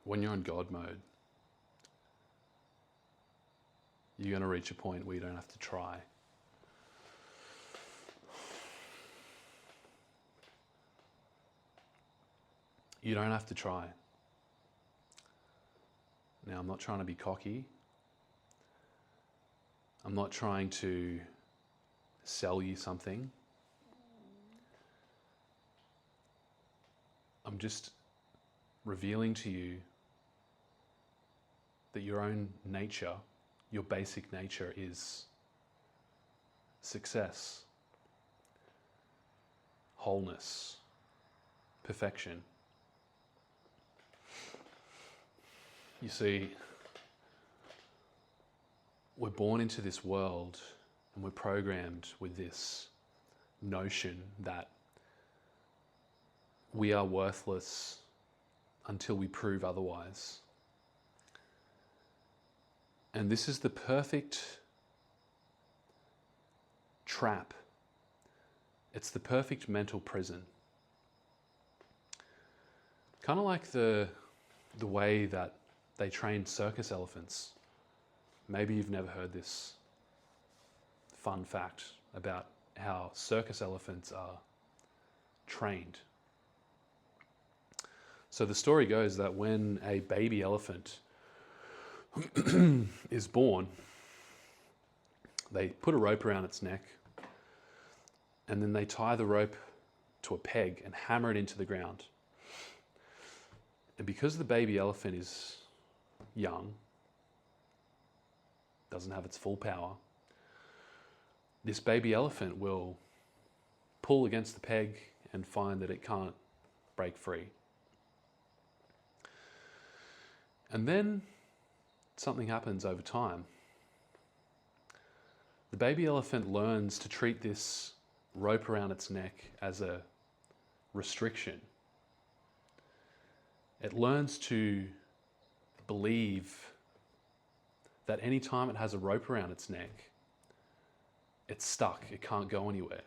when you're in God mode, you're going to reach a point where you don't have to try. You don't have to try. Now, I'm not trying to be cocky. I'm not trying to sell you something. I'm just revealing to you that your own nature, your basic nature, is success, wholeness, perfection. You see, we're born into this world and we're programmed with this notion that we are worthless until we prove otherwise. And this is the perfect trap. It's the perfect mental prison. Kind of like the way that they train circus elephants. Maybe you've never heard this fun fact about how circus elephants are trained. So the story goes that when a baby elephant is born, they put a rope around its neck and then they tie the rope to a peg and hammer it into the ground. And because the baby elephant is young, doesn't have its full power, this baby elephant will pull against the peg and find that it can't break free. And then something happens over time. The baby elephant learns to treat this rope around its neck as a restriction. It learns to believe that any time it has a rope around its neck, it's stuck, it can't go anywhere.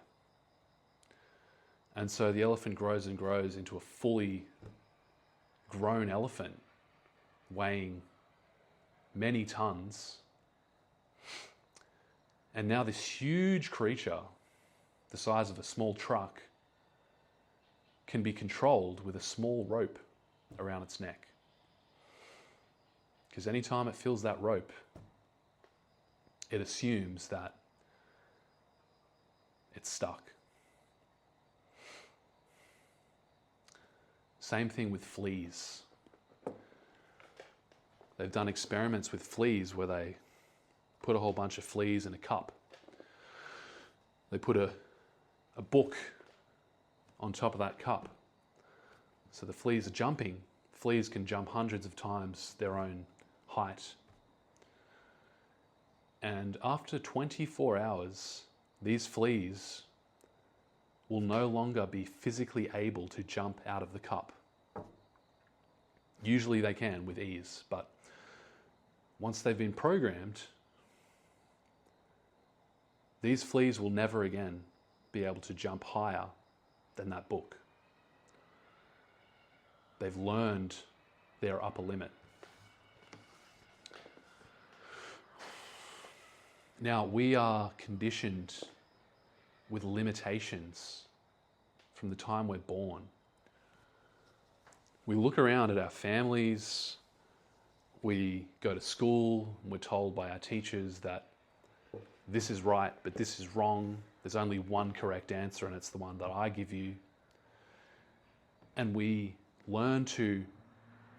And so the elephant grows and grows into a fully grown elephant, weighing many tons. And now this huge creature, the size of a small truck, can be controlled with a small rope around its neck. Because anytime it feels that rope, it assumes that it's stuck. Same thing with fleas. They've done experiments with fleas where they put a whole bunch of fleas in a cup. They put a book on top of that cup. So the fleas are jumping. Fleas can jump hundreds of times their own height. And after 24 hours, these fleas will no longer be physically able to jump out of the cup. Usually they can with ease, but once they've been programmed, these fleas will never again be able to jump higher than that book. They've learned their upper limit. Now, we are conditioned with limitations from the time we're born. We look around at our families, we go to school, and we're told by our teachers that this is right, but this is wrong. There's only one correct answer, and it's the one that I give you. And we learn to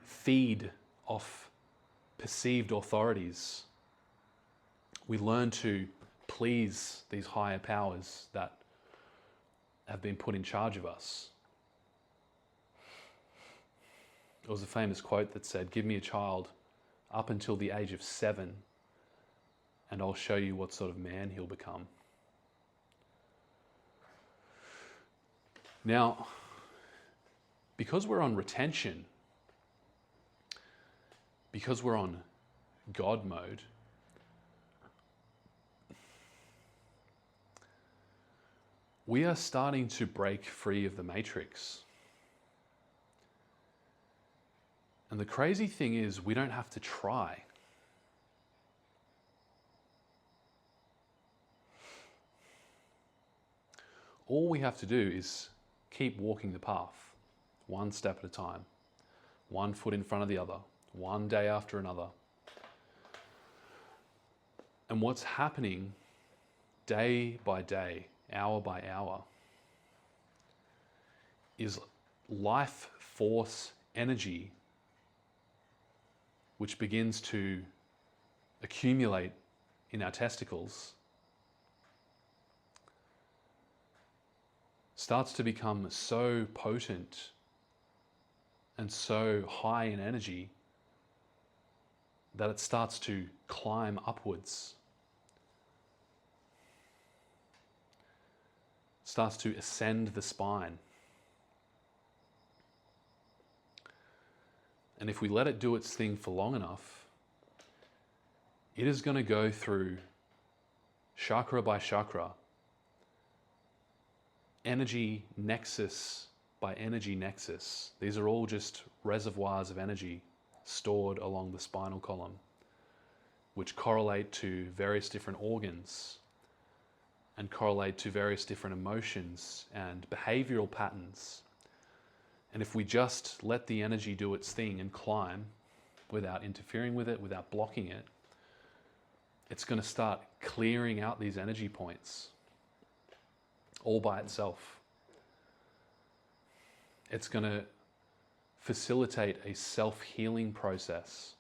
feed off perceived authorities. We learn to please these higher powers that have been put in charge of us. There was a famous quote that said, "Give me a child up until the age of 7 and I'll show you what sort of man he'll become." Now, because we're on retention, because we're on God mode, we are starting to break free of the matrix. And the crazy thing is, we don't have to try. All we have to do is keep walking the path, one step at a time, one foot in front of the other, one day after another. And what's happening day by day, hour by hour, is life force energy which begins to accumulate in our testicles, starts to become so potent and so high in energy that it starts to climb upwards, starts to ascend the spine. And if we let it do its thing for long enough, it is going to go through chakra by chakra, energy nexus by energy nexus. These are all just reservoirs of energy stored along the spinal column, which correlate to various different organs and correlate to various different emotions and behavioral patterns. And if we just let the energy do its thing and climb without interfering with it, without blocking it, it's going to start clearing out these energy points all by itself. It's going to facilitate a self-healing process.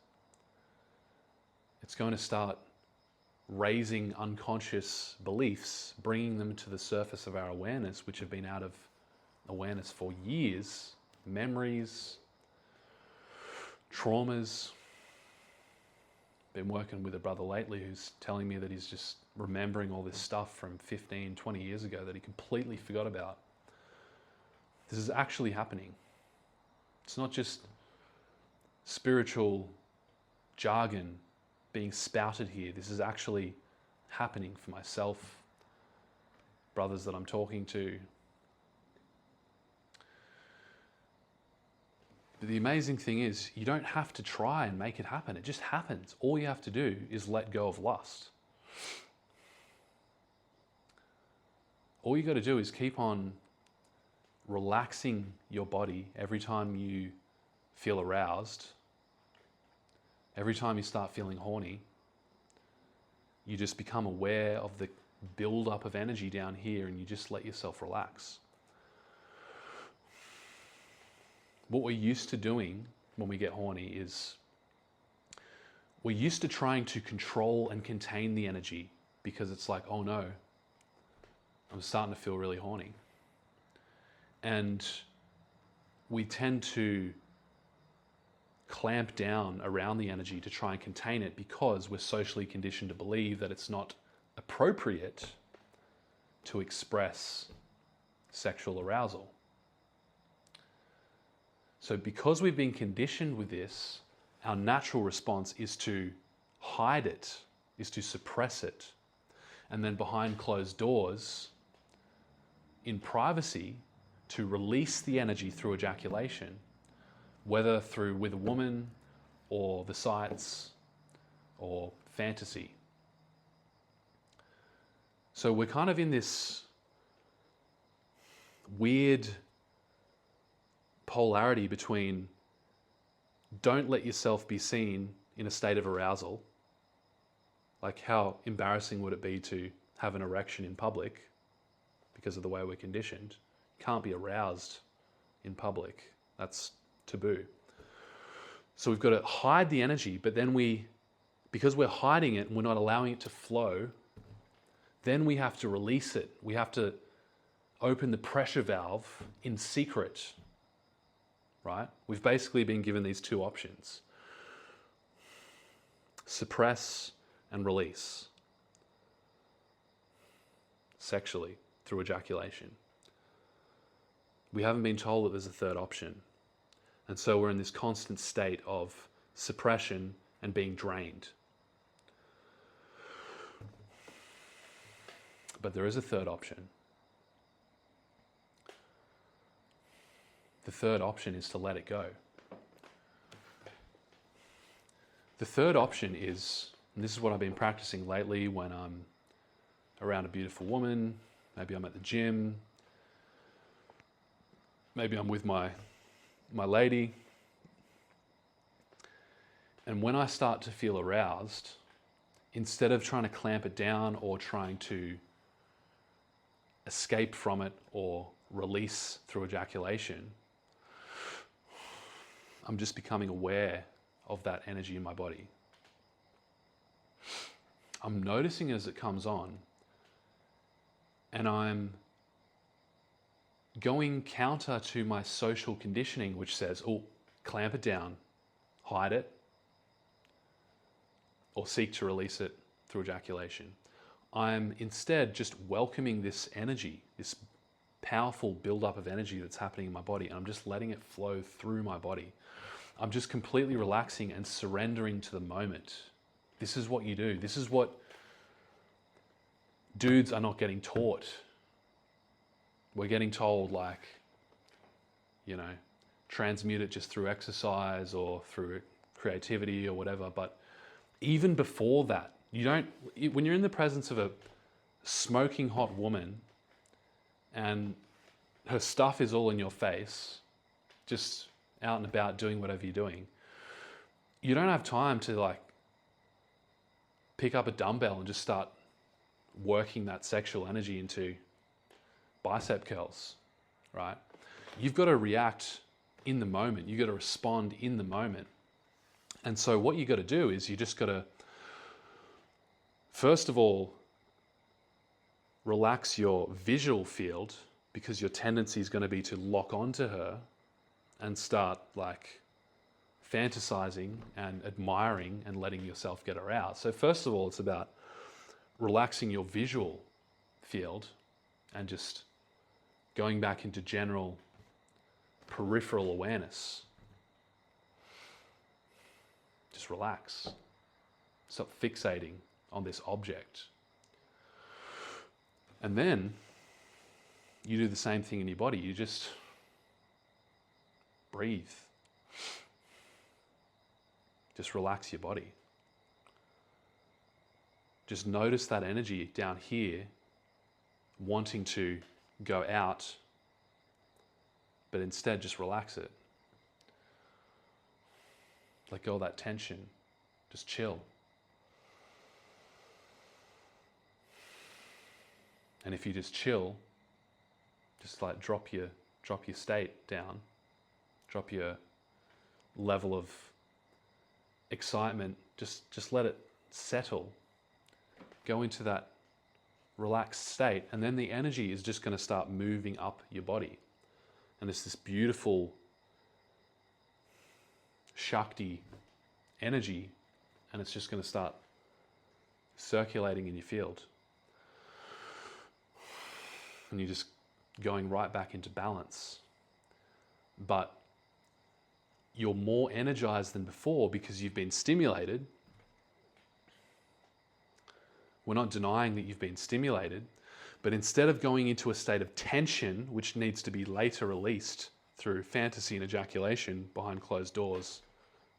It's going to start raising unconscious beliefs, bringing them to the surface of our awareness, which have been out of awareness for years. Memories, traumas. Been working with a brother lately who's telling me that he's just remembering all this stuff from 15, 20 years ago that he completely forgot about. This is actually happening. It's not just spiritual jargon being spouted here. This is actually happening for myself, brothers that I'm talking to. But the amazing thing is, you don't have to try and make it happen. It just happens. All you have to do is let go of lust. All you got to do is keep on relaxing your body every time you feel aroused. Every time you start feeling horny, you just become aware of the build-up of energy down here and you just let yourself relax. What we're used to doing when we get horny is we're used to trying to control and contain the energy because it's like, oh no, I'm starting to feel really horny. And we tend to clamp down around the energy to try and contain it because we're socially conditioned to believe that it's not appropriate to express sexual arousal. So because we've been conditioned with this, our natural response is to hide it, is to suppress it. And then behind closed doors, in privacy, to release the energy through ejaculation, whether through with a woman or the sights or fantasy. So we're kind of in this weird polarity between don't let yourself be seen in a state of arousal. Like, how embarrassing would it be to have an erection in public because of the way we're conditioned? You can't be aroused in public. That's taboo. So we've got to hide the energy, but then because we're hiding it and we're not allowing it to flow, then we have to release it. We have to open the pressure valve in secret. Right? We've basically been given these two options: suppress and release sexually through ejaculation. We haven't been told that there's a third option. And so we're in this constant state of suppression and being drained. But there is a third option. The third option is to let it go. The third option is, and this is what I've been practicing lately when I'm around a beautiful woman, maybe I'm at the gym, maybe I'm with my lady, and when I start to feel aroused, instead of trying to clamp it down or trying to escape from it or release through ejaculation, I'm just becoming aware of that energy in my body. I'm noticing as it comes on, and I'm going counter to my social conditioning, which says, oh, clamp it down, hide it, or seek to release it through ejaculation. I'm instead just welcoming this energy, this powerful buildup of energy that's happening in my body, and I'm just letting it flow through my body. I'm just completely relaxing and surrendering to the moment. This is what you do. This is what dudes are not getting taught. We're getting told, like, transmute it just through exercise or through creativity or whatever. But even before that, when you're in the presence of a smoking hot woman and her stuff is all in your face, just out and about doing whatever you're doing, you don't have time to pick up a dumbbell and just start working that sexual energy into bicep curls, right? You've got to react in the moment. You've got to respond in the moment. And so what you got to do is you just got to, first of all, relax your visual field, because your tendency is going to be to lock onto her and start fantasizing and admiring and letting yourself get aroused. So first of all, it's about relaxing your visual field and just going back into general peripheral awareness. Just relax. Stop fixating on this object. And then you do the same thing in your body. You just breathe. Just relax your body. Just notice that energy down here wanting to go out, but instead just relax it. Let go of that tension. Just chill. And if you just chill, just drop your state down, drop your level of excitement, just let it settle. Go into that relaxed state, and then the energy is just going to start moving up your body. And it's this beautiful Shakti energy, and it's just going to start circulating in your field. And you're just going right back into balance. But you're more energized than before because you've been stimulated. We're not denying that you've been stimulated, but instead of going into a state of tension, which needs to be later released through fantasy and ejaculation behind closed doors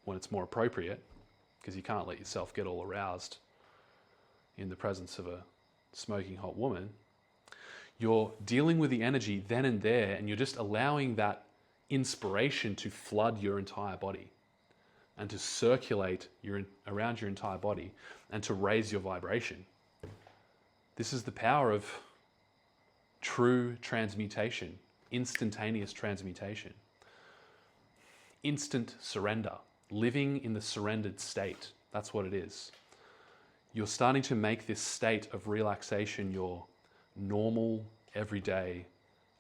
when it's more appropriate, because you can't let yourself get all aroused in the presence of a smoking hot woman, you're dealing with the energy then and there, and you're just allowing that inspiration to flood your entire body and to circulate around your entire body and to raise your vibration. This is the power of true transmutation, instantaneous transmutation, instant surrender, living in the surrendered state. That's what it is. You're starting to make this state of relaxation your normal, everyday,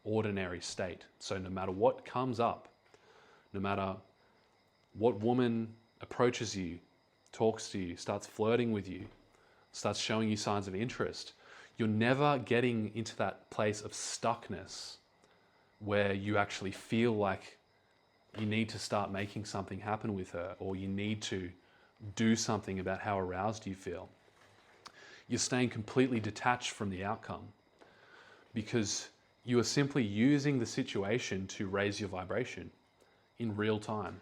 ordinary state. So no matter what comes up, no matter what woman approaches you, talks to you, starts flirting with you, starts showing you signs of interest, you're never getting into that place of stuckness where you actually feel like you need to start making something happen with her, or you need to do something about how aroused you feel. You're staying completely detached from the outcome because you are simply using the situation to raise your vibration in real time.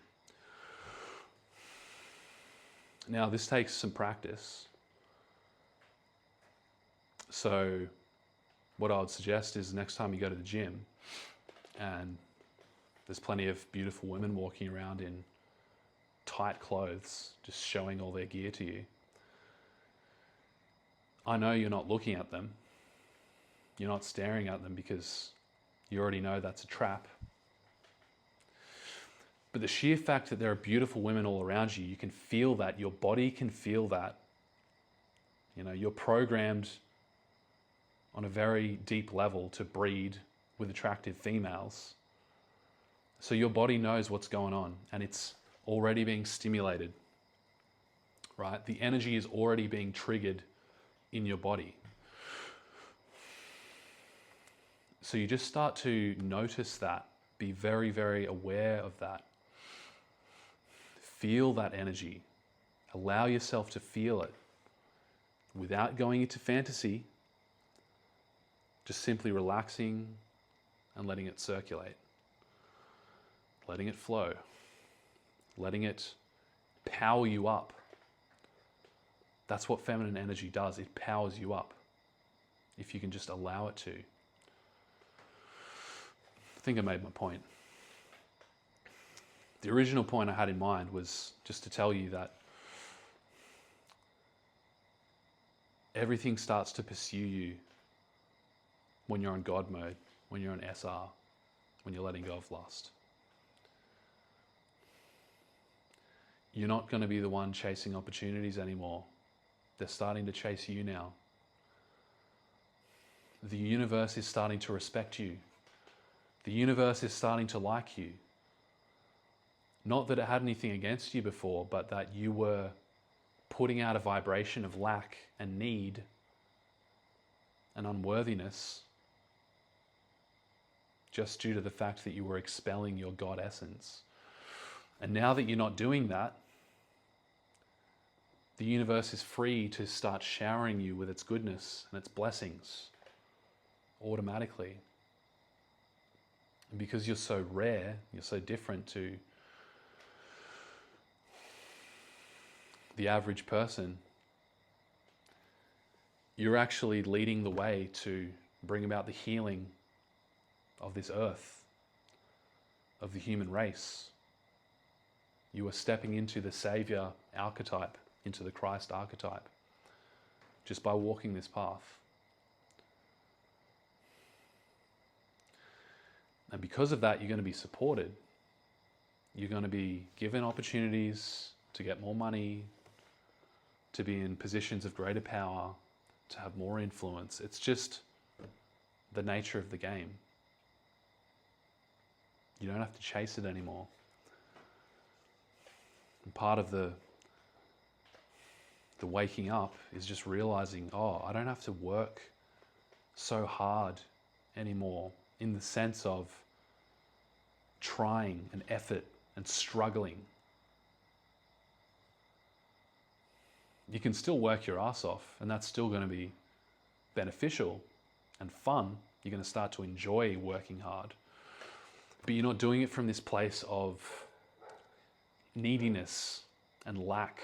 Now, this takes some practice. So what I would suggest is next time you go to the gym and there's plenty of beautiful women walking around in tight clothes, just showing all their gear to you. I know you're not looking at them. You're not staring at them because you already know that's a trap. But the sheer fact that there are beautiful women all around you, you can feel that, your body can feel that. You know, you're programmed on a very deep level to breed with attractive females. So your body knows what's going on and it's already being stimulated, right? The energy is already being triggered in your body. So you just start to notice that, be very, very aware of that. Feel that energy. Allow yourself to feel it without going into fantasy, just simply relaxing and letting it circulate. Letting it flow. Letting it power you up. That's what feminine energy does. It powers you up if you can just allow it to. I think I made my point. The original point I had in mind was just to tell you that everything starts to pursue you when you're on God mode, when you're on SR, when you're letting go of lust. You're not going to be the one chasing opportunities anymore. They're starting to chase you now. The universe is starting to respect you. The universe is starting to like you. Not that it had anything against you before, but that you were putting out a vibration of lack and need and unworthiness just due to the fact that you were expelling your God essence. And now that you're not doing that, the universe is free to start showering you with its goodness and its blessings automatically. And because you're so rare, you're so different to the average person, you're actually leading the way to bring about the healing of this earth, of the human race. You are stepping into the Savior archetype, into the Christ archetype, just by walking this path. And because of that, you're going to be supported. You're going to be given opportunities to get more money, to be in positions of greater power, to have more influence. It's just the nature of the game. You don't have to chase it anymore. And part of the waking up is just realizing, oh, I don't have to work so hard anymore, in the sense of trying and effort and struggling. You can still work your ass off, and that's still going to be beneficial and fun. You're going to start to enjoy working hard. But you're not doing it from this place of neediness and lack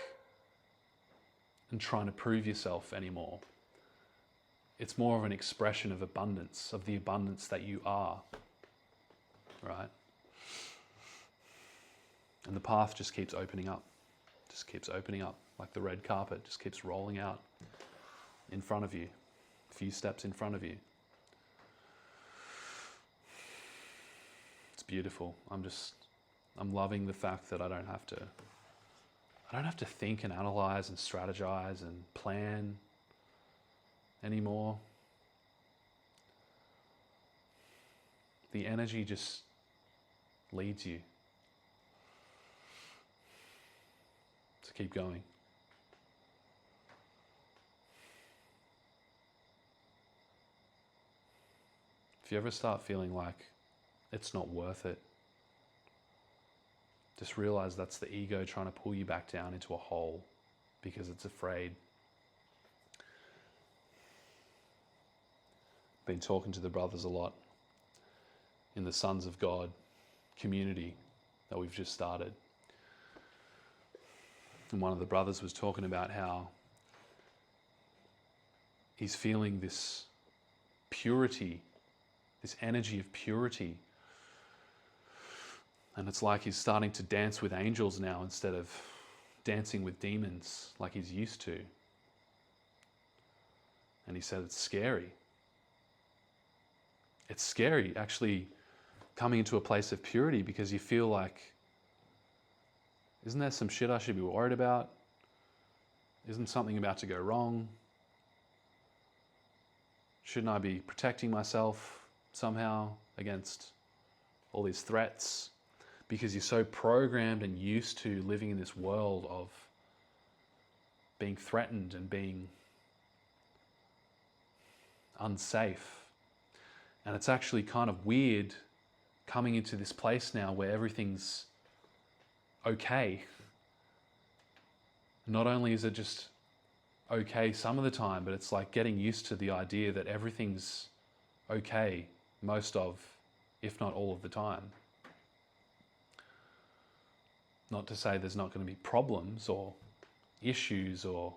and trying to prove yourself anymore. It's more of an expression of abundance, of the abundance that you are, right? And the path just keeps opening up, like the red carpet just keeps rolling out in front of you, a few steps in front of you. It's beautiful. I'm loving the fact that I don't have to think and analyze and strategize and plan anymore. The energy just leads you to keep going. If you ever start feeling like it's not worth it, just realize that's the ego trying to pull you back down into a hole because it's afraid. Been talking to the brothers a lot in the Sons of God community that we've just started. And one of the brothers was talking about how he's feeling this purity, this energy of purity. And it's like he's starting to dance with angels now instead of dancing with demons like he's used to. And he said it's scary. It's scary actually coming into a place of purity, because you feel like, isn't there some shit I should be worried about? Isn't something about to go wrong? Shouldn't I be protecting myself somehow against all these threats? Because you're so programmed and used to living in this world of being threatened and being unsafe. And it's actually kind of weird coming into this place now where everything's okay. Not only is it just okay some of the time, but it's like getting used to the idea that everything's okay most of, if not all of the time. Not to say there's not going to be problems or issues or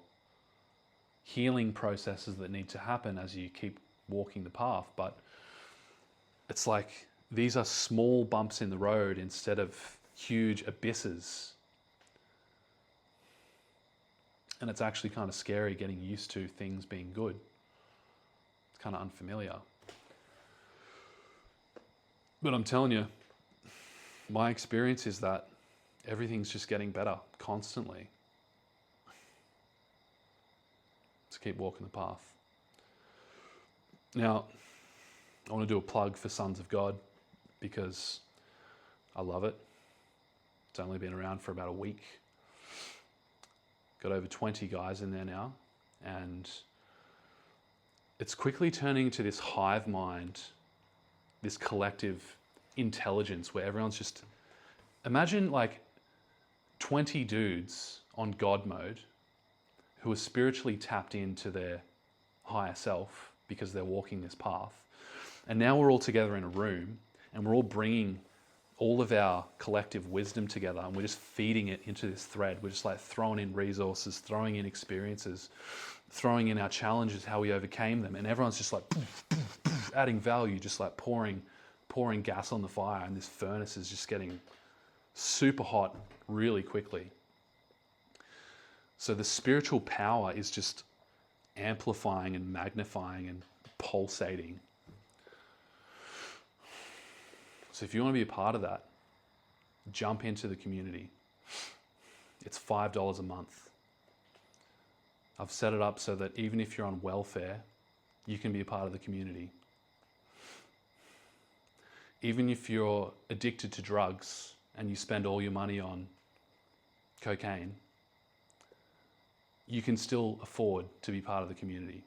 healing processes that need to happen as you keep walking the path, but it's like these are small bumps in the road instead of huge abysses. And it's actually kind of scary getting used to things being good. It's kind of unfamiliar. But I'm telling you, my experience is that everything's just getting better constantly. So keep walking the path. Now, I want to do a plug for Sons of God because I love it. It's only been around for about a week. Got over 20 guys in there now, and it's quickly turning into this hive mind, this collective intelligence where everyone's just, imagine like 20 dudes on God mode who are spiritually tapped into their higher self because they're walking this path. And now we're all together in a room and we're all bringing all of our collective wisdom together, and we're just feeding it into this thread. We're just like throwing in resources, throwing in experiences, throwing in our challenges, how we overcame them. And everyone's just like adding value, just like pouring gas on the fire. And this furnace is just getting super hot really quickly. So the spiritual power is just amplifying and magnifying and pulsating. So if you want to be a part of that, jump into the community. It's $5 a month. I've set it up so that even if you're on welfare, you can be a part of the community. Even if you're addicted to drugs and you spend all your money on cocaine, you can still afford to be part of the community.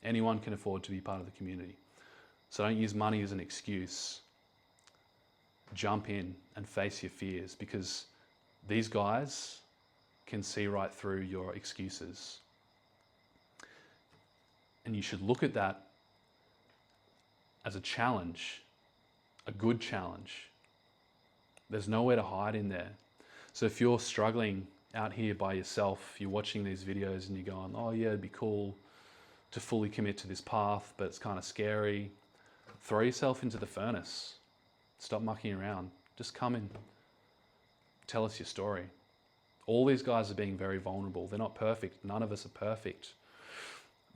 Anyone can afford to be part of the community. So don't use money as an excuse. Jump in and face your fears, because these guys can see right through your excuses. And you should look at that as a challenge, a good challenge. There's nowhere to hide in there. So if you're struggling out here by yourself, you're watching these videos and you're going, oh yeah, it'd be cool to fully commit to this path, but it's kind of scary. Throw yourself into the furnace. Stop mucking around. Just come and tell us your story. All these guys are being very vulnerable. They're not perfect. None of us are perfect.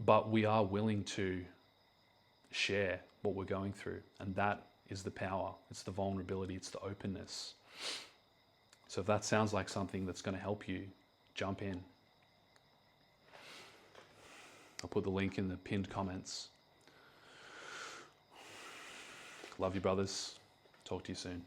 But we are willing to share what we're going through. And that is the power. It's the vulnerability. It's the openness. So if that sounds like something that's going to help you, jump in. I'll put the link in the pinned comments. Love you, brothers. Talk to you soon.